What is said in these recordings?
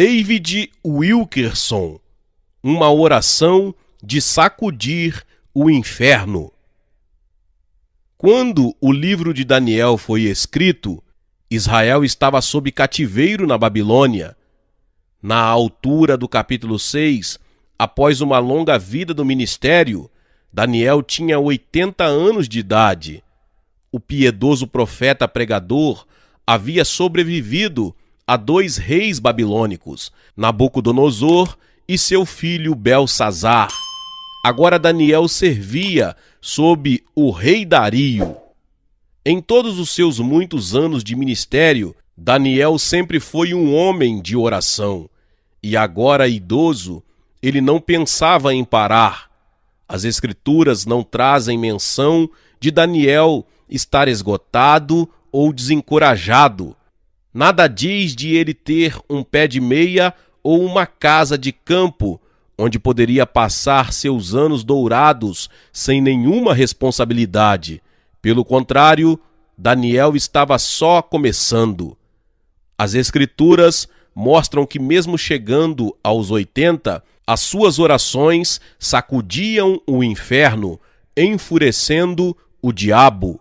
David Wilkerson, uma oração de sacudir o inferno. Quando o livro de Daniel foi escrito, Israel estava sob cativeiro na Babilônia. Na altura do capítulo 6, após uma longa vida do ministério, Daniel tinha 80 anos de idade. O piedoso profeta pregador havia sobrevivido a 2 reis babilônicos, Nabucodonosor e seu filho Belsazar. Agora Daniel servia sob o rei Dario. Em todos os seus muitos anos de ministério, Daniel sempre foi um homem de oração. E agora, idoso, ele não pensava em parar. As Escrituras não trazem menção de Daniel estar esgotado ou desencorajado. Nada diz de ele ter um pé de meia ou uma casa de campo, onde poderia passar seus anos dourados sem nenhuma responsabilidade. Pelo contrário, Daniel estava só começando. As Escrituras mostram que mesmo chegando aos 80, as suas orações sacudiam o inferno, enfurecendo o diabo.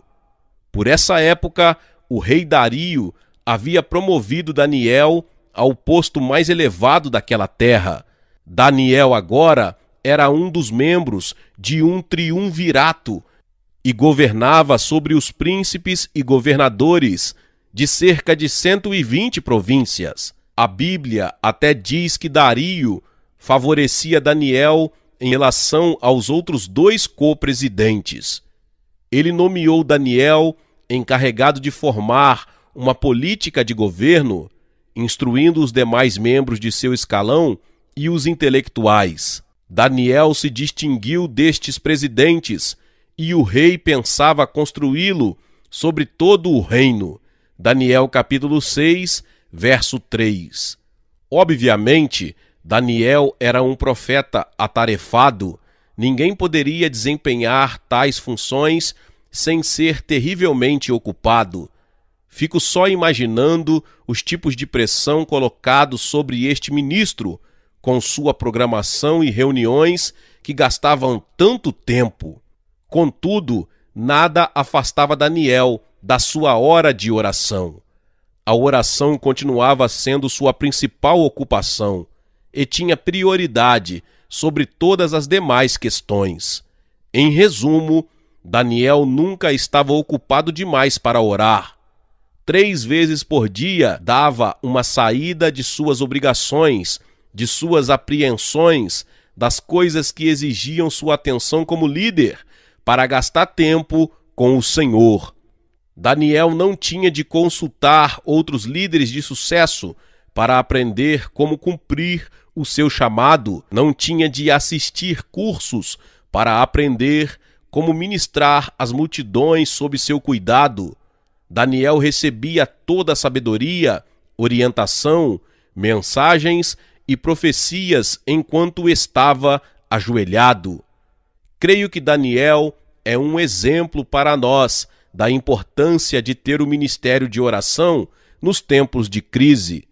Por essa época, o rei Dario havia promovido Daniel ao posto mais elevado daquela terra. Daniel agora era um dos membros de um triunvirato e governava sobre os príncipes e governadores de cerca de 120 províncias. A Bíblia até diz que Dario favorecia Daniel em relação aos outros 2 co-presidentes. Ele nomeou Daniel encarregado de formar uma política de governo, instruindo os demais membros de seu escalão e os intelectuais. Daniel se distinguiu destes presidentes e o rei pensava construí-lo sobre todo o reino. Daniel capítulo 6, verso 3. Obviamente, Daniel era um profeta atarefado. Ninguém poderia desempenhar tais funções sem ser terrivelmente ocupado. Fico só imaginando os tipos de pressão colocados sobre este ministro, com sua programação e reuniões que gastavam tanto tempo. Contudo, nada afastava Daniel da sua hora de oração. A oração continuava sendo sua principal ocupação e tinha prioridade sobre todas as demais questões. Em resumo, Daniel nunca estava ocupado demais para orar. 3 vezes por dia dava uma saída de suas obrigações, de suas apreensões, das coisas que exigiam sua atenção como líder, para gastar tempo com o Senhor. Daniel não tinha de consultar outros líderes de sucesso para aprender como cumprir o seu chamado, não tinha de assistir cursos para aprender como ministrar as multidões sob seu cuidado. Daniel recebia toda a sabedoria, orientação, mensagens e profecias enquanto estava ajoelhado. Creio que Daniel é um exemplo para nós da importância de ter o ministério de oração nos tempos de crise.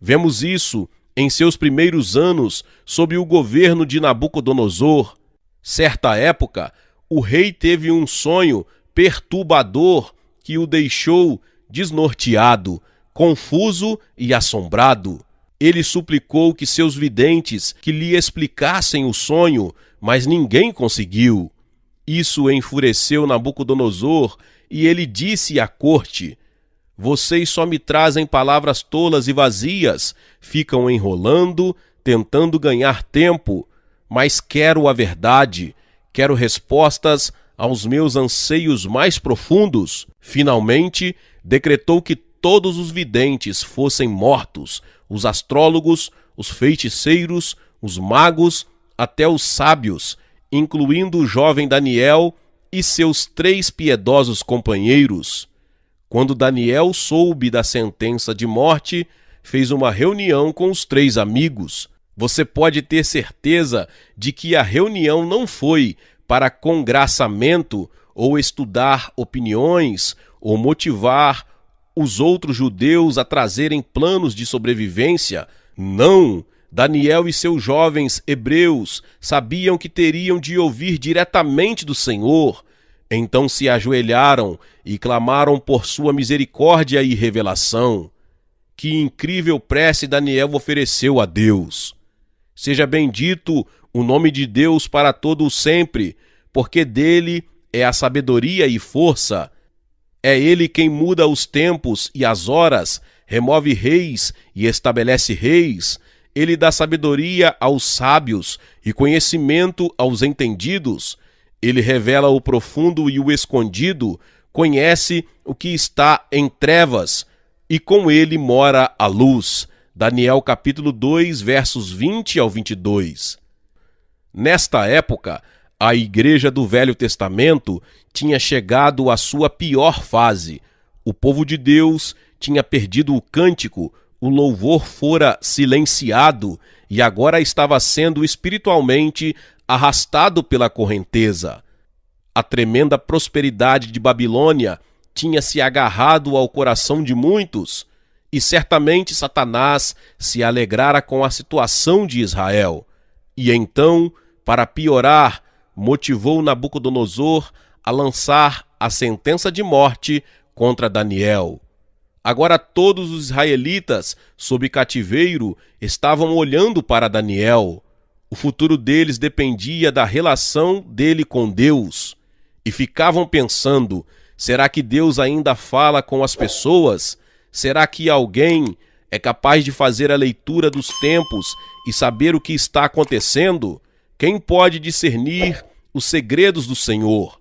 Vemos isso em seus primeiros anos sob o governo de Nabucodonosor. Certa época, o rei teve um sonho perturbador que o deixou desnorteado, confuso e assombrado. Ele suplicou que seus videntes que lhe explicassem o sonho, mas ninguém conseguiu. Isso enfureceu Nabucodonosor e ele disse à corte: "Vocês só me trazem palavras tolas e vazias, ficam enrolando, tentando ganhar tempo, mas quero a verdade, quero respostas aos meus anseios mais profundos." Finalmente, decretou que todos os videntes fossem mortos, os astrólogos, os feiticeiros, os magos, até os sábios, incluindo o jovem Daniel e seus 3 piedosos companheiros. Quando Daniel soube da sentença de morte, fez uma reunião com os 3 amigos. Você pode ter certeza de que a reunião não foi para congraçamento ou estudar opiniões ou motivar os outros judeus a trazerem planos de sobrevivência. Não! Daniel e seus jovens hebreus sabiam que teriam de ouvir diretamente do Senhor. Então se ajoelharam e clamaram por sua misericórdia e revelação. Que incrível prece Daniel ofereceu a Deus! Seja bendito o nome de Deus para todo o sempre, porque dele é a sabedoria e força. É ele quem muda os tempos e as horas, remove reis e estabelece reis. Ele dá sabedoria aos sábios e conhecimento aos entendidos. Ele revela o profundo e o escondido, conhece o que está em trevas, e com ele mora a luz. Daniel capítulo 2, versos 20 ao 22. Nesta época, a Igreja do Velho Testamento tinha chegado à sua pior fase. O povo de Deus tinha perdido o cântico, o louvor fora silenciado e agora estava sendo espiritualmente arrastado pela correnteza. A tremenda prosperidade de Babilônia tinha se agarrado ao coração de muitos, e certamente Satanás se alegrara com a situação de Israel. E então, para piorar, motivou Nabucodonosor a lançar a sentença de morte contra Daniel. Agora todos os israelitas, sob cativeiro, estavam olhando para Daniel. O futuro deles dependia da relação dele com Deus. E ficavam pensando, será que Deus ainda fala com as pessoas? Será que alguém é capaz de fazer a leitura dos tempos e saber o que está acontecendo? Quem pode discernir os segredos do Senhor?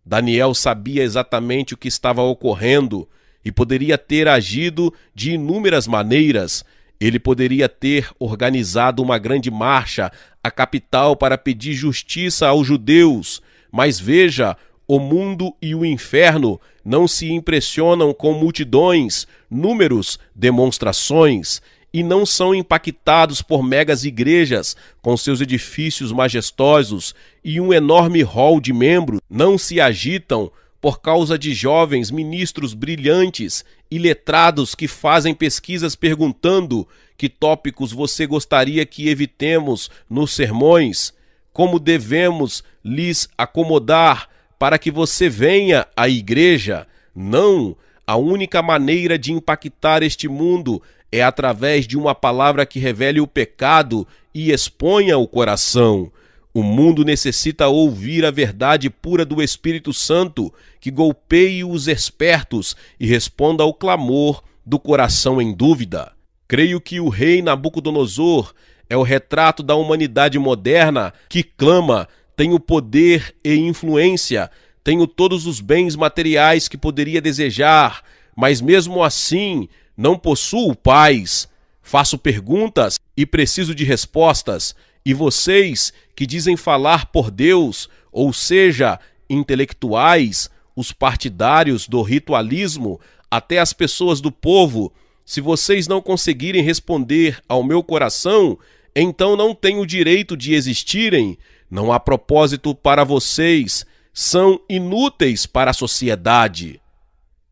Daniel sabia exatamente o que estava ocorrendo e poderia ter agido de inúmeras maneiras. Ele poderia ter organizado uma grande marcha à capital para pedir justiça aos judeus. Mas veja, o mundo e o inferno não se impressionam com multidões, números, demonstrações, e não são impactados por megas igrejas com seus edifícios majestosos e um enorme hall de membros. Não se agitam por causa de jovens ministros brilhantes e letrados que fazem pesquisas perguntando que tópicos você gostaria que evitemos nos sermões, como devemos lhes acomodar para que você venha à igreja. Não, a única maneira de impactar este mundo é através de uma palavra que revele o pecado e exponha o coração. O mundo necessita ouvir a verdade pura do Espírito Santo, que golpeie os espertos e responda ao clamor do coração em dúvida. Creio que o rei Nabucodonosor é o retrato da humanidade moderna que clama: tenho poder e influência, tenho todos os bens materiais que poderia desejar, mas mesmo assim não possuo paz. Faço perguntas e preciso de respostas. E vocês que dizem falar por Deus, ou seja, intelectuais, os partidários do ritualismo, até as pessoas do povo, se vocês não conseguirem responder ao meu coração, então não têm o direito de existirem. Não há propósito para vocês, são inúteis para a sociedade.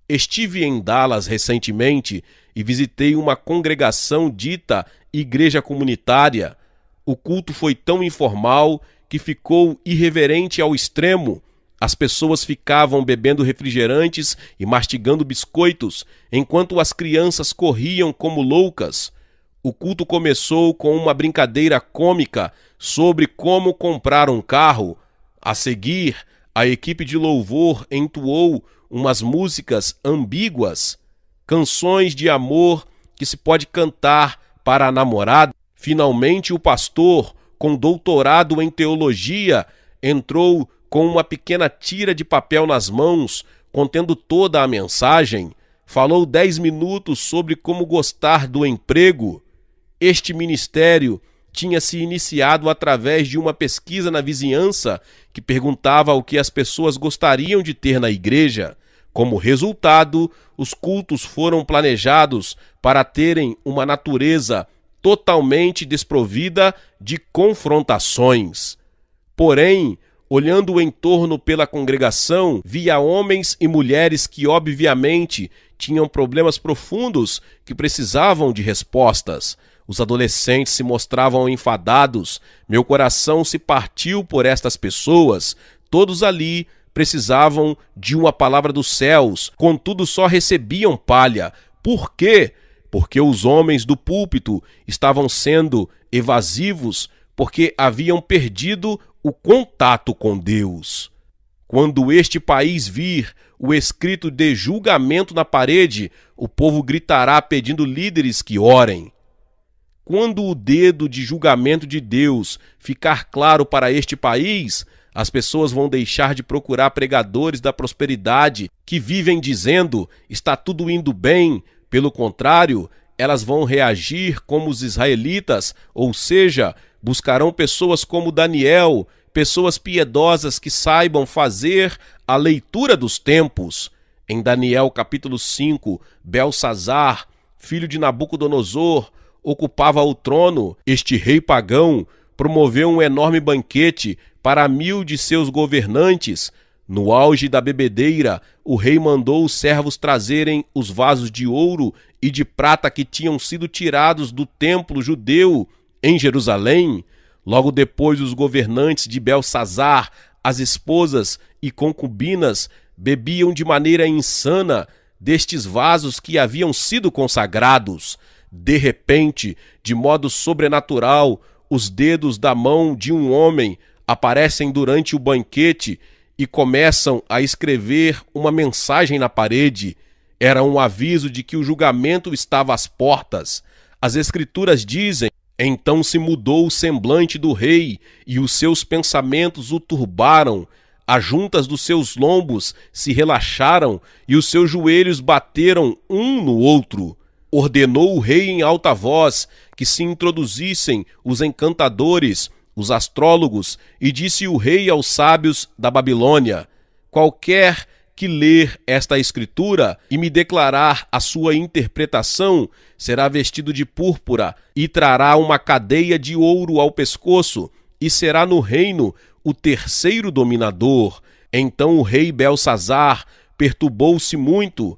Estive em Dallas recentemente e visitei uma congregação dita igreja comunitária. O culto foi tão informal que ficou irreverente ao extremo. As pessoas ficavam bebendo refrigerantes e mastigando biscoitos, enquanto as crianças corriam como loucas. O culto começou com uma brincadeira cômica sobre como comprar um carro. A seguir, a equipe de louvor entoou umas músicas ambíguas, canções de amor que se pode cantar para a namorada. Finalmente, o pastor, com doutorado em teologia, entrou com uma pequena tira de papel nas mãos, contendo toda a mensagem. Falou 10 minutos sobre como gostar do emprego. Este ministério tinha se iniciado através de uma pesquisa na vizinhança que perguntava o que as pessoas gostariam de ter na igreja. Como resultado, os cultos foram planejados para terem uma natureza totalmente desprovida de confrontações. Porém, olhando em torno pela congregação, via homens e mulheres que obviamente tinham problemas profundos que precisavam de respostas. Os adolescentes se mostravam enfadados. Meu coração se partiu por estas pessoas. Todos ali precisavam de uma palavra dos céus, contudo só recebiam palha. Por quê? Porque os homens do púlpito estavam sendo evasivos, porque haviam perdido o contato com Deus. Quando este país vir o escrito de julgamento na parede, o povo gritará pedindo líderes que orem. Quando o dedo de julgamento de Deus ficar claro para este país, as pessoas vão deixar de procurar pregadores da prosperidade que vivem dizendo está tudo indo bem. Pelo contrário, elas vão reagir como os israelitas, ou seja, buscarão pessoas como Daniel, pessoas piedosas que saibam fazer a leitura dos tempos. Em Daniel capítulo 5, Belsazar, filho de Nabucodonosor, ocupava o trono. Este rei pagão promoveu um enorme banquete para 1000 de seus governantes. No auge da bebedeira, o rei mandou os servos trazerem os vasos de ouro e de prata que tinham sido tirados do templo judeu em Jerusalém. Logo depois, os governantes de Belsazar, as esposas e concubinas, bebiam de maneira insana destes vasos que haviam sido consagrados. De repente, de modo sobrenatural, os dedos da mão de um homem aparecem durante o banquete e começam a escrever uma mensagem na parede. Era um aviso de que o julgamento estava às portas. As escrituras dizem: então se mudou o semblante do rei, e os seus pensamentos o turbaram. As juntas dos seus lombos se relaxaram, e os seus joelhos bateram um no outro. Ordenou o rei em alta voz que se introduzissem os encantadores, os astrólogos, e disse o rei aos sábios da Babilônia: qualquer que ler esta escritura e me declarar a sua interpretação, será vestido de púrpura e trará uma cadeia de ouro ao pescoço, e será no reino o terceiro dominador. Então o rei Belsazar perturbou-se muito.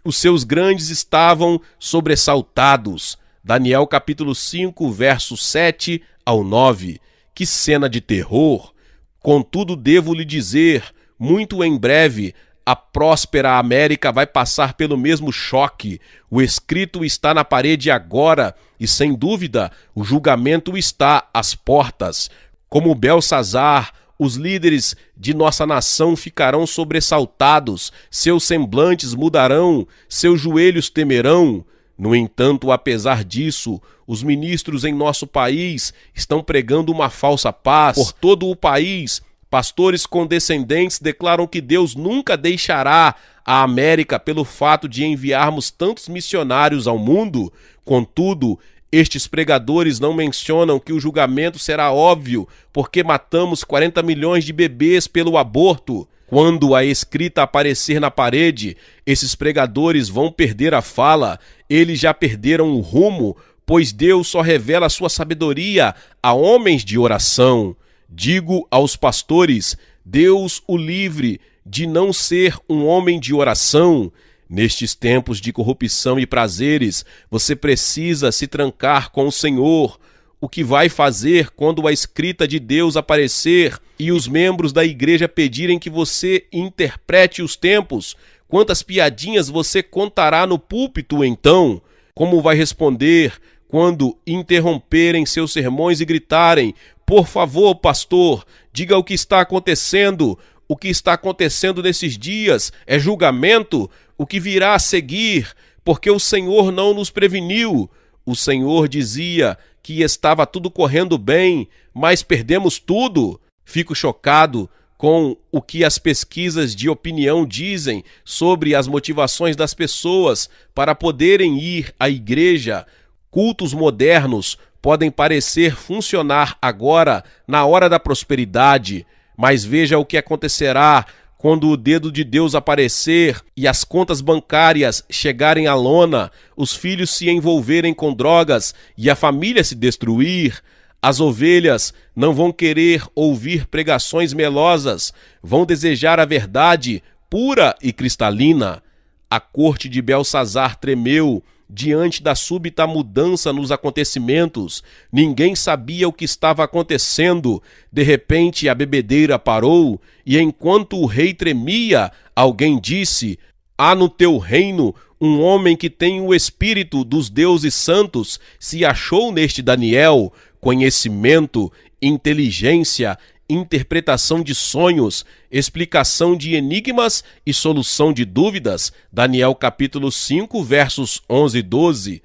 Os seus grandes estavam sobressaltados. Daniel capítulo 5, versos 7 ao 9. Que cena de terror! Contudo, devo lhe dizer, muito em breve, a próspera América vai passar pelo mesmo choque. O escrito está na parede agora e, sem dúvida, o julgamento está às portas. Como Belsazar, os líderes de nossa nação ficarão sobressaltados, seus semblantes mudarão, seus joelhos temerão. No entanto, apesar disso, os ministros em nosso país estão pregando uma falsa paz. Por todo o país, pastores condescendentes declaram que Deus nunca deixará a América pelo fato de enviarmos tantos missionários ao mundo. Contudo, estes pregadores não mencionam que o julgamento será óbvio, porque matamos 40 milhões de bebês pelo aborto. Quando a escrita aparecer na parede, esses pregadores vão perder a fala. Eles já perderam o rumo, pois Deus só revela sua sabedoria a homens de oração. Digo aos pastores: Deus o livre de não ser um homem de oração. Nestes tempos de corrupção e prazeres, você precisa se trancar com o Senhor. O que vai fazer quando a escrita de Deus aparecer e os membros da igreja pedirem que você interprete os tempos? Quantas piadinhas você contará no púlpito então? Como vai responder quando interromperem seus sermões e gritarem: por favor, pastor, diga o que está acontecendo? O que está acontecendo nesses dias é julgamento? O que virá a seguir? Porque o Senhor não nos preveniu. O Senhor dizia que estava tudo correndo bem, mas perdemos tudo. Fico chocado com o que as pesquisas de opinião dizem sobre as motivações das pessoas para poderem ir à igreja. Cultos modernos podem parecer funcionar agora na hora da prosperidade, mas veja o que acontecerá quando o dedo de Deus aparecer e as contas bancárias chegarem à lona, os filhos se envolverem com drogas e a família se destruir. As ovelhas não vão querer ouvir pregações melosas, vão desejar a verdade pura e cristalina. A corte de Belsazar tremeu diante da súbita mudança nos acontecimentos. Ninguém sabia o que estava acontecendo. De repente a bebedeira parou, e enquanto o rei tremia, alguém disse: há no teu reino um homem que tem o espírito dos deuses santos. Se achou neste Daniel conhecimento, inteligência, interpretação de sonhos, explicação de enigmas e solução de dúvidas. Daniel capítulo 5, versos 11 e 12.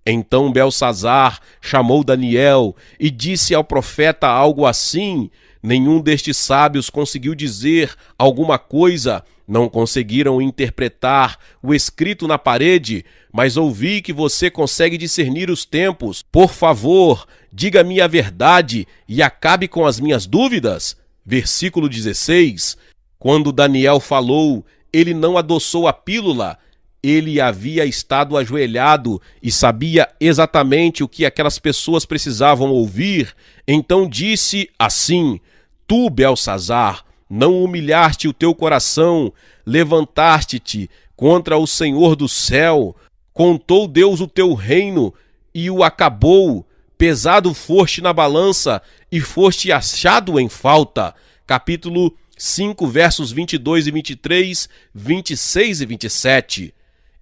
Então Beltsazar chamou Daniel e disse ao profeta algo assim: nenhum destes sábios conseguiu dizer alguma coisa, não conseguiram interpretar o escrito na parede, mas ouvi que você consegue discernir os tempos. Por favor, diga-me a verdade e acabe com as minhas dúvidas. Versículo 16. Quando Daniel falou, ele não adoçou a pílula. Ele havia estado ajoelhado e sabia exatamente o que aquelas pessoas precisavam ouvir. Então disse assim: tu, Beltsazar, não humilhaste o teu coração, levantaste-te contra o Senhor do céu, contou Deus o teu reino e o acabou. Pesado foste na balança e foste achado em falta. Capítulo 5, versos 22 e 23, 26 e 27.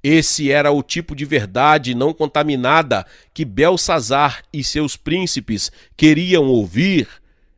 Esse era o tipo de verdade não contaminada que Beltsazar e seus príncipes queriam ouvir.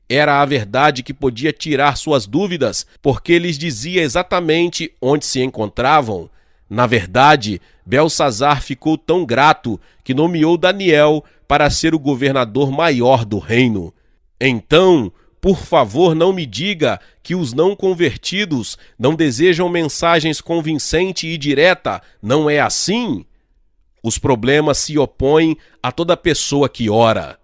Era a verdade que podia tirar suas dúvidas, porque lhes dizia exatamente onde se encontravam. Na verdade, Beltsazar ficou tão grato que nomeou Daniel para ser o governador maior do reino. Então, por favor, não me diga que os não convertidos não desejam mensagens convincente e direta. Não é assim? Os problemas se opõem a toda pessoa que ora.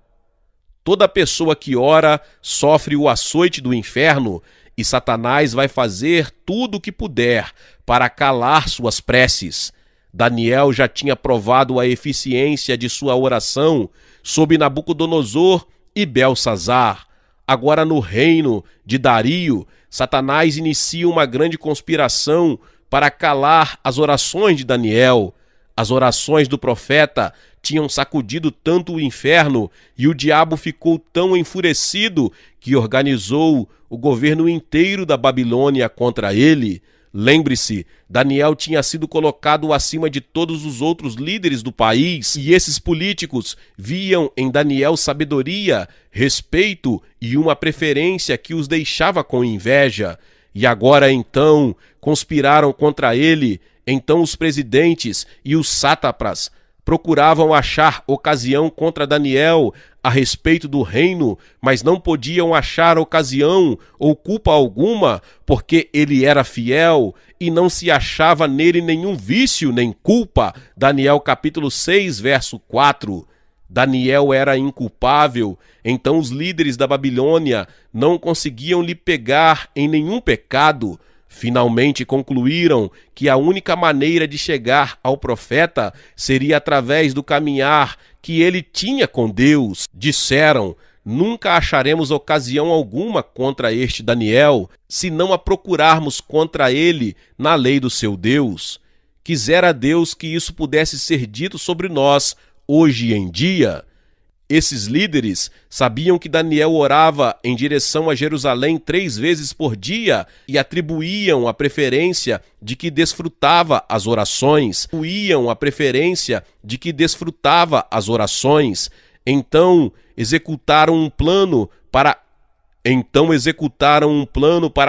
Toda pessoa que ora sofre o açoite do inferno, e Satanás vai fazer tudo o que puder para calar suas preces. Daniel já tinha provado a eficiência de sua oração sob Nabucodonosor e Beltsazar. Agora, no reino de Dario, Satanás inicia uma grande conspiração para calar as orações de Daniel. As orações do profeta tinham sacudido tanto o inferno e o diabo ficou tão enfurecido que organizou o governo inteiro da Babilônia contra ele. Lembre-se, Daniel tinha sido colocado acima de todos os outros líderes do país, e esses políticos viam em Daniel sabedoria, respeito e uma preferência que os deixava com inveja. E agora então conspiraram contra ele. Então os presidentes e os sátrapas procuravam achar ocasião contra Daniel a respeito do reino, mas não podiam achar ocasião ou culpa alguma, porque ele era fiel e não se achava nele nenhum vício nem culpa. Daniel capítulo 6, verso 4. Daniel era inculpável, então os líderes da Babilônia não conseguiam lhe pegar em nenhum pecado. Finalmente concluíram que a única maneira de chegar ao profeta seria através do caminhar que ele tinha com Deus. Disseram: nunca acharemos ocasião alguma contra este Daniel, se não a procurarmos contra ele na lei do seu Deus. Quisera Deus que isso pudesse ser dito sobre nós hoje em dia. Esses líderes sabiam que Daniel orava em direção a Jerusalém 3 vezes por dia e atribuíam a preferência de que desfrutava as orações. Então executaram um plano para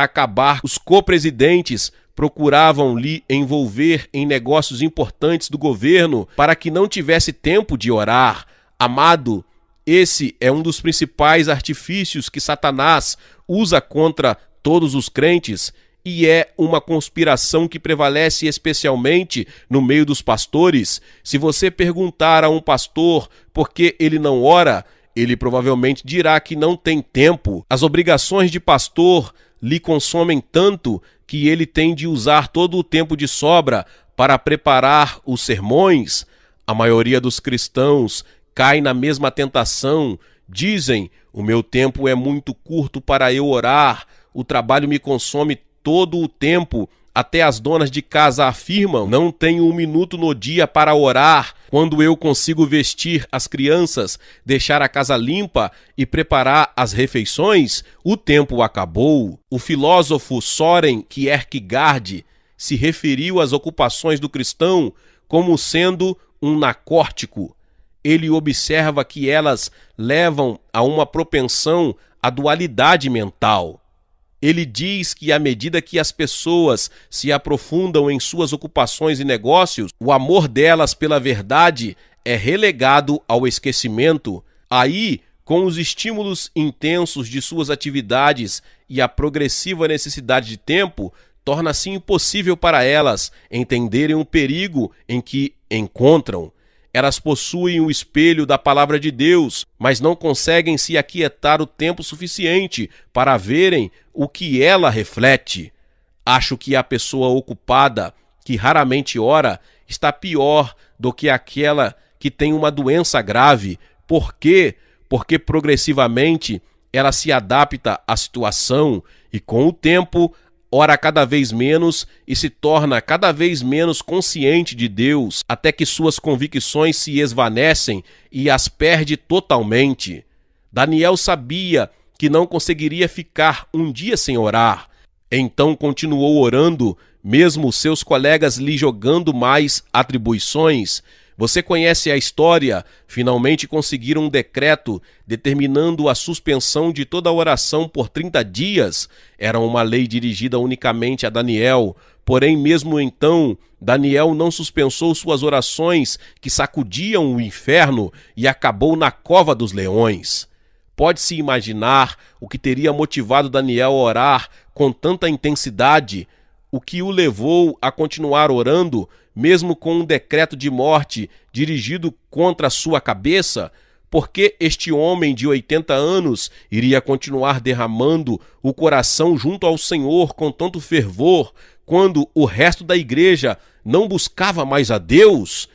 acabar. Os co-presidentes procuravam lhe envolver em negócios importantes do governo para que não tivesse tempo de orar. Amado, esse é um dos principais artifícios que Satanás usa contra todos os crentes, e é uma conspiração que prevalece especialmente no meio dos pastores. Se você perguntar a um pastor por que ele não ora, ele provavelmente dirá que não tem tempo. As obrigações de pastor lhe consomem tanto que ele tem de usar todo o tempo de sobra para preparar os sermões. A maioria dos cristãos cai na mesma tentação. Dizem: o meu tempo é muito curto para eu orar, o trabalho me consome todo o tempo. Até as donas de casa afirmam: não tenho um minuto no dia para orar. quando eu consigo vestir as crianças, deixar a casa limpa e preparar as refeições, o tempo acabou. O filósofo Søren Kierkegaard se referiu às ocupações do cristão como sendo um narcótico. Ele observa que elas levam a uma propensão à dualidade mental. Ele diz que à medida que as pessoas se aprofundam em suas ocupações e negócios, o amor delas pela verdade é relegado ao esquecimento. Aí, com os estímulos intensos de suas atividades e a progressiva necessidade de tempo, torna-se impossível para elas entenderem o perigo em que encontram. Elas possuem o espelho da palavra de Deus, mas não conseguem se aquietar o tempo suficiente para verem o que ela reflete. Acho que a pessoa ocupada, que raramente ora, está pior do que aquela que tem uma doença grave. Por quê? Porque progressivamente ela se adapta à situação e, com o tempo, ora cada vez menos e se torna cada vez menos consciente de Deus, até que suas convicções se esvanecem e as perde totalmente. Daniel sabia que não conseguiria ficar um dia sem orar. Então continuou orando, mesmo seus colegas lhe jogando mais atribuições. Você conhece a história? Finalmente conseguiram um decreto determinando a suspensão de toda a oração por 30 dias. Era uma lei dirigida unicamente a Daniel. Porém, mesmo então, Daniel não suspensou suas orações que sacudiam o inferno e acabou na cova dos leões. Pode-se imaginar o que teria motivado Daniel a orar com tanta intensidade, o que o levou a continuar orando, mesmo com um decreto de morte dirigido contra sua cabeça? Porque este homem de 80 anos iria continuar derramando o coração junto ao Senhor com tanto fervor, quando o resto da igreja não buscava mais a Deus?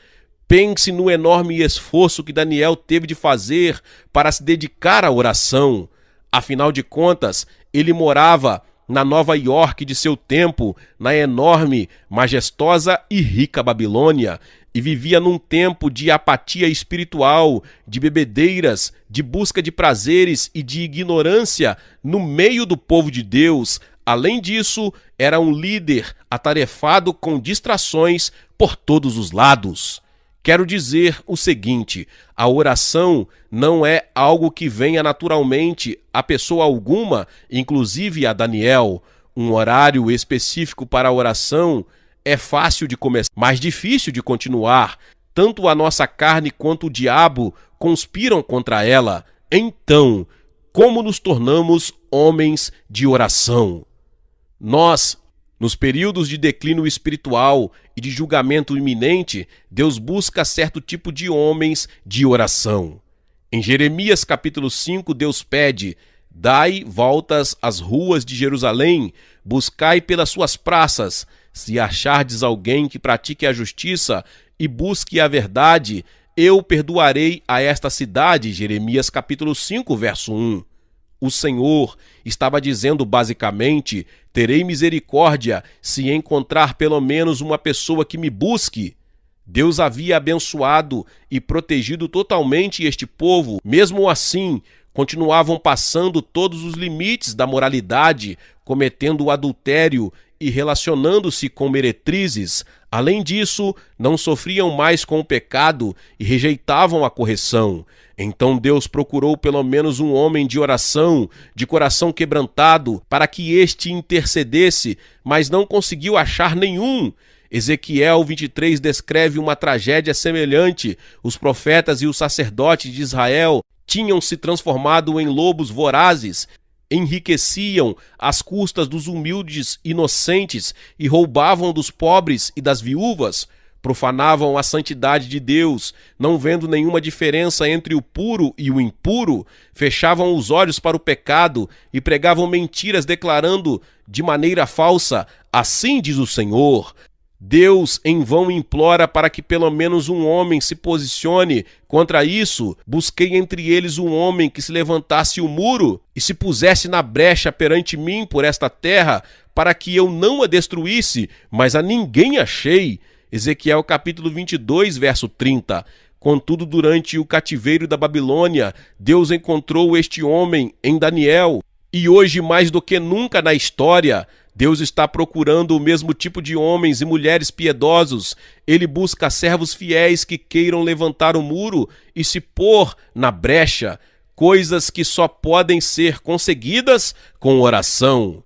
Pense no enorme esforço que Daniel teve de fazer para se dedicar à oração. Afinal de contas, ele morava na Nova York de seu tempo, na enorme, majestosa e rica Babilônia, e vivia num tempo de apatia espiritual, de bebedeiras, de busca de prazeres e de ignorância no meio do povo de Deus. Além disso, era um líder atarefado com distrações por todos os lados. Quero dizer o seguinte: a oração não é algo que venha naturalmente a pessoa alguma, inclusive a Daniel. Um horário específico para a oração é fácil de começar, mas difícil de continuar. Tanto a nossa carne quanto o diabo conspiram contra ela. Então, como nos tornamos homens de oração? Nós, nos períodos de declínio espiritual e de julgamento iminente, Deus busca certo tipo de homens de oração. Em Jeremias capítulo 5, Deus pede: dai voltas às ruas de Jerusalém, buscai pelas suas praças, se achardes alguém que pratique a justiça e busque a verdade, eu perdoarei a esta cidade. Jeremias capítulo 5, verso 1. O Senhor estava dizendo basicamente: terei misericórdia se encontrar pelo menos uma pessoa que me busque. Deus havia abençoado e protegido totalmente este povo. Mesmo assim, continuavam passando todos os limites da moralidade, cometendo o adultério e relacionando-se com meretrizes. Além disso, não sofriam mais com o pecado e rejeitavam a correção. Então Deus procurou pelo menos um homem de oração, de coração quebrantado, para que este intercedesse, mas não conseguiu achar nenhum. Ezequiel 23 descreve uma tragédia semelhante. Os profetas e os sacerdotes de Israel tinham se transformado em lobos vorazes, enriqueciam às custas dos humildes inocentes e roubavam dos pobres e das viúvas. Profanavam a santidade de Deus, não vendo nenhuma diferença entre o puro e o impuro, fechavam os olhos para o pecado e pregavam mentiras declarando de maneira falsa: assim diz o Senhor. Deus em vão implora para que pelo menos um homem se posicione contra isso. Busquei entre eles um homem que se levantasse o muro e se pusesse na brecha perante mim por esta terra, para que eu não a destruísse, mas a ninguém achei. Ezequiel capítulo 22, verso 30. Contudo, durante o cativeiro da Babilônia, Deus encontrou este homem em Daniel. E hoje, mais do que nunca na história, Deus está procurando o mesmo tipo de homens e mulheres piedosos. Ele busca servos fiéis que queiram levantar o muro e se pôr na brecha, coisas que só podem ser conseguidas com oração.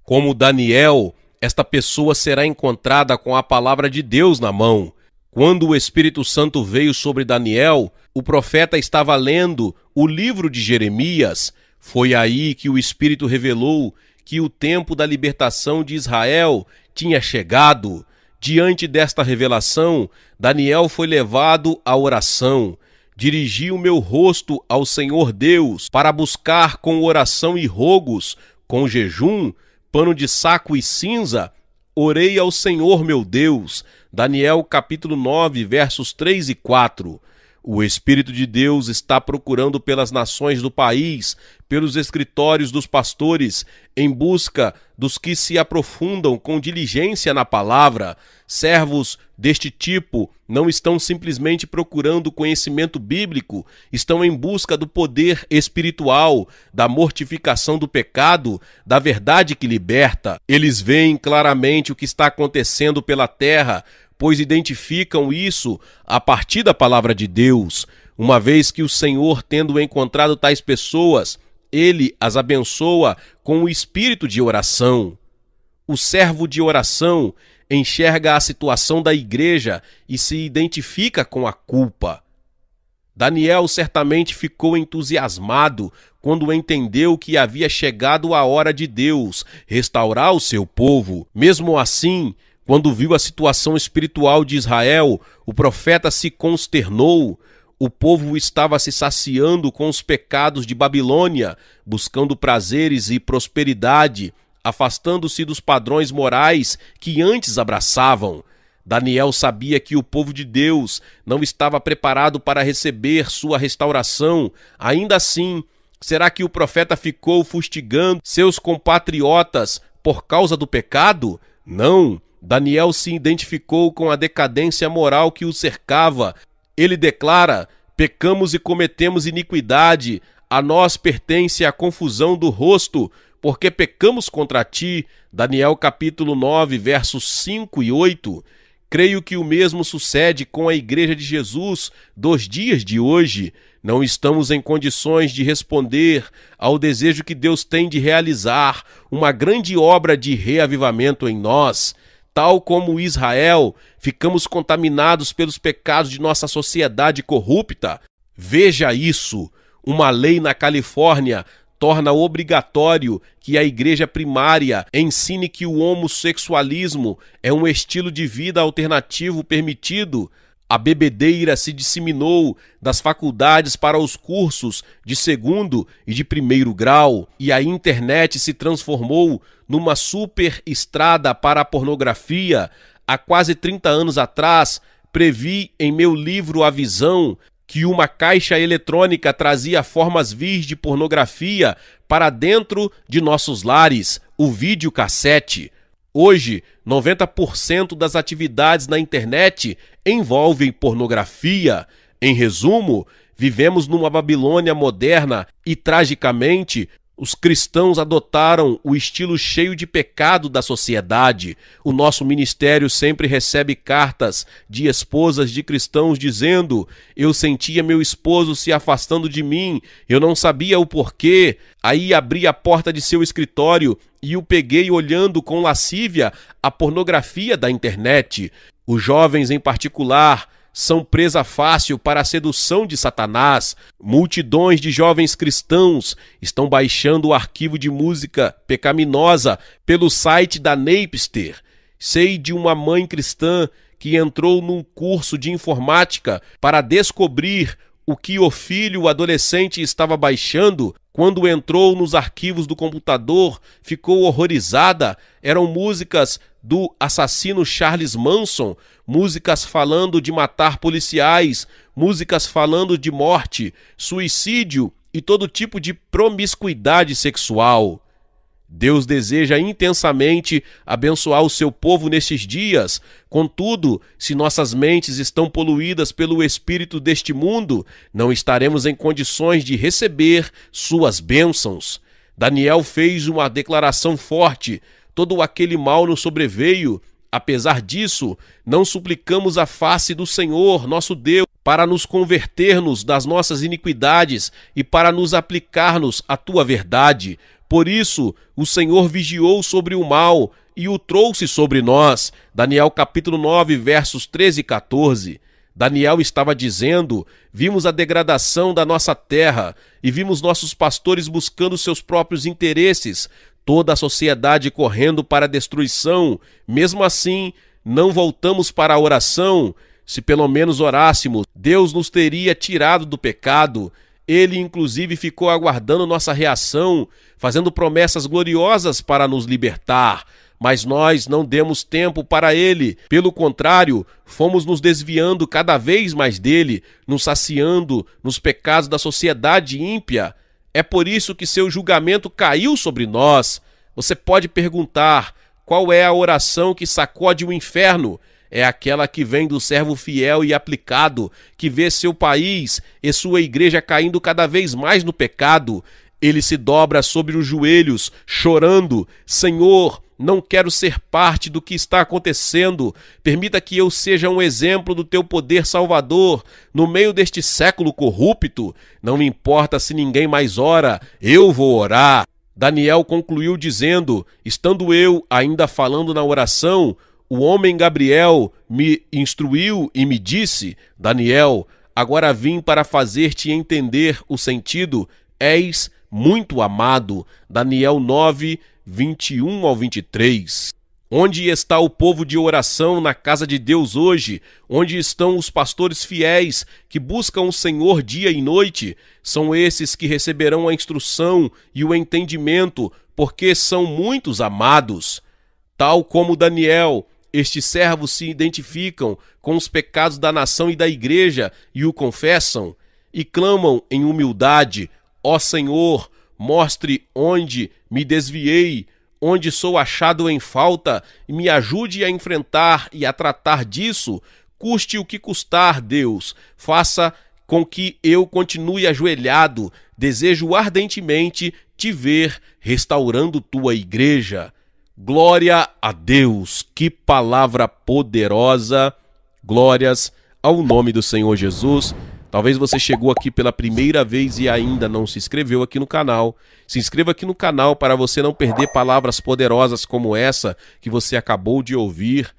Como Daniel, esta pessoa será encontrada com a palavra de Deus na mão. Quando o Espírito Santo veio sobre Daniel, o profeta estava lendo o livro de Jeremias. Foi aí que o Espírito revelou que o tempo da libertação de Israel tinha chegado. Diante desta revelação, Daniel foi levado à oração. Dirigi o meu rosto ao Senhor Deus para buscar com oração e rogos, com jejum, pano de saco e cinza, orei ao Senhor meu Deus. Daniel capítulo 9, versos 3 e 4. O Espírito de Deus está procurando pelas nações do país, pelos escritórios dos pastores, em busca dos que se aprofundam com diligência na palavra. Servos deste tipo não estão simplesmente procurando conhecimento bíblico, estão em busca do poder espiritual, da mortificação do pecado, da verdade que liberta. Eles veem claramente o que está acontecendo pela terra, pois identificam isso a partir da palavra de Deus. Uma vez que o Senhor, tendo encontrado tais pessoas, Ele as abençoa com o espírito de oração. O servo de oração enxerga a situação da igreja e se identifica com a culpa. Daniel certamente ficou entusiasmado quando entendeu que havia chegado a hora de Deus restaurar o seu povo. Mesmo assim, quando viu a situação espiritual de Israel, o profeta se consternou. O povo estava se saciando com os pecados de Babilônia, buscando prazeres e prosperidade, afastando-se dos padrões morais que antes abraçavam. Daniel sabia que o povo de Deus não estava preparado para receber sua restauração. Ainda assim, será que o profeta ficou fustigando seus compatriotas por causa do pecado? Não. Daniel se identificou com a decadência moral que o cercava. Ele declara: pecamos e cometemos iniquidade, a nós pertence a confusão do rosto, porque pecamos contra ti. Daniel capítulo 9, versos 5 e 8. Creio que o mesmo sucede com a Igreja de Jesus dos dias de hoje. Não estamos em condições de responder ao desejo que Deus tem de realizar uma grande obra de reavivamento em nós. Tal como Israel, ficamos contaminados pelos pecados de nossa sociedade corrupta. Veja isso: uma lei na Califórnia torna obrigatório que a igreja primária ensine que o homossexualismo é um estilo de vida alternativo permitido. A bebedeira se disseminou das faculdades para os cursos de segundo e de primeiro grau, e a internet se transformou numa super estrada para a pornografia. Há quase 30 anos atrás, previ em meu livro A Visão que uma caixa eletrônica trazia formas vis de pornografia para dentro de nossos lares, o videocassete. Hoje, 90% das atividades na internet envolvem pornografia. Em resumo, vivemos numa Babilônia moderna e, tragicamente, os cristãos adotaram o estilo cheio de pecado da sociedade. O nosso ministério sempre recebe cartas de esposas de cristãos dizendo: eu sentia meu esposo se afastando de mim, eu não sabia o porquê. Aí abri a porta de seu escritório e o peguei olhando com lascívia a pornografia da internet. Os jovens, em particular, são presa fácil para a sedução de Satanás. Multidões de jovens cristãos estão baixando o arquivo de música pecaminosa pelo site da Napster. Sei de uma mãe cristã que entrou num curso de informática para descobrir o que o filho adolescente estava baixando. Quando entrou nos arquivos do computador, ficou horrorizada. Eram músicas do assassino Charles Manson, músicas falando de matar policiais, músicas falando de morte, suicídio e todo tipo de promiscuidade sexual. Deus deseja intensamente abençoar o seu povo nestes dias. Contudo, se nossas mentes estão poluídas pelo espírito deste mundo, não estaremos em condições de receber suas bênçãos. Daniel fez uma declaração forte: todo aquele mal nos sobreveio. Apesar disso, não suplicamos a face do Senhor, nosso Deus, para nos converter-nos das nossas iniquidades e para nos aplicar-nos à tua verdade. Por isso, o Senhor vigiou sobre o mal e o trouxe sobre nós. Daniel capítulo 9, versos 13 e 14. Daniel estava dizendo: vimos a degradação da nossa terra e vimos nossos pastores buscando seus próprios interesses, toda a sociedade correndo para a destruição. Mesmo assim, não voltamos para a oração. Se pelo menos orássemos, Deus nos teria tirado do pecado. Ele, inclusive, ficou aguardando nossa reação, fazendo promessas gloriosas para nos libertar. Mas nós não demos tempo para ele. Pelo contrário, fomos nos desviando cada vez mais dele, nos saciando nos pecados da sociedade ímpia. É por isso que seu julgamento caiu sobre nós. Você pode perguntar: qual é a oração que sacode o inferno? É aquela que vem do servo fiel e aplicado, que vê seu país e sua igreja caindo cada vez mais no pecado. Ele se dobra sobre os joelhos, chorando: Senhor, não quero ser parte do que está acontecendo. Permita que eu seja um exemplo do teu poder salvador no meio deste século corrupto. Não me importa se ninguém mais ora, eu vou orar. Daniel concluiu dizendo: estando eu ainda falando na oração, o homem Gabriel me instruiu e me disse: Daniel, agora vim para fazer-te entender o sentido. És muito amado. Daniel 9, 21 ao 23. Onde está o povo de oração na casa de Deus hoje? Onde estão os pastores fiéis que buscam o Senhor dia e noite? São esses que receberão a instrução e o entendimento, porque são muitos amados. Tal como Daniel, estes servos se identificam com os pecados da nação e da igreja e o confessam, e clamam em humildade: ó Senhor, mostre onde me desviei, onde sou achado em falta, e me ajude a enfrentar e a tratar disso, custe o que custar, Deus. Faça com que eu continue ajoelhado. Desejo ardentemente te ver restaurando tua igreja. Glória a Deus, que palavra poderosa. Glórias ao nome do Senhor Jesus. Talvez você chegou aqui pela primeira vez e ainda não se inscreveu aqui no canal. Se inscreva aqui no canal para você não perder palavras poderosas como essa que você acabou de ouvir.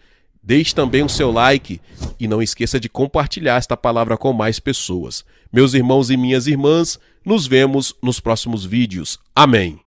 Deixe também o seu like e não esqueça de compartilhar esta palavra com mais pessoas. Meus irmãos e minhas irmãs, nos vemos nos próximos vídeos. Amém.